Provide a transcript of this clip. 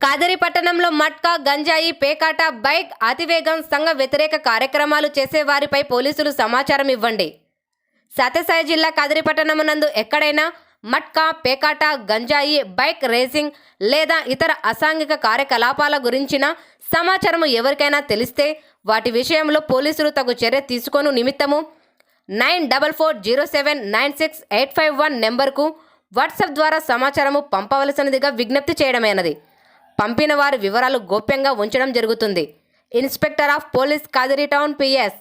కాదరి పట్టణంలో మట్కా, గంజాయి, పేకాట, బైక్ అతివేగం, సంఘ వ్యతిరేక కార్యక్రమాలు చేసే వారిపై పోలీసులు సమాచారం ఇవ్వండి. సత్యసాయి జిల్లా కాదరి పట్టణమునందు ఎక్కడైనా మట్కా, పేకాట, గంజాయి, బైక్ రేసింగ్ లేదా ఇతర అసాంఘిక కార్యకలాపాల గురించిన సమాచారము ఎవరికైనా తెలిస్తే వాటి విషయంలో పోలీసులు తగు చర్య తీసుకొను నిమిత్తము 9440796851 నెంబర్కు వాట్సాప్ ద్వారా సమాచారము పంపవలసినదిగా విజ్ఞప్తి చేయడమైనది. పంపిన వారి వివరాలు గోప్యంగా ఉంచడం జరుగుతుంది. Inspector of police, Kadiri town, PS.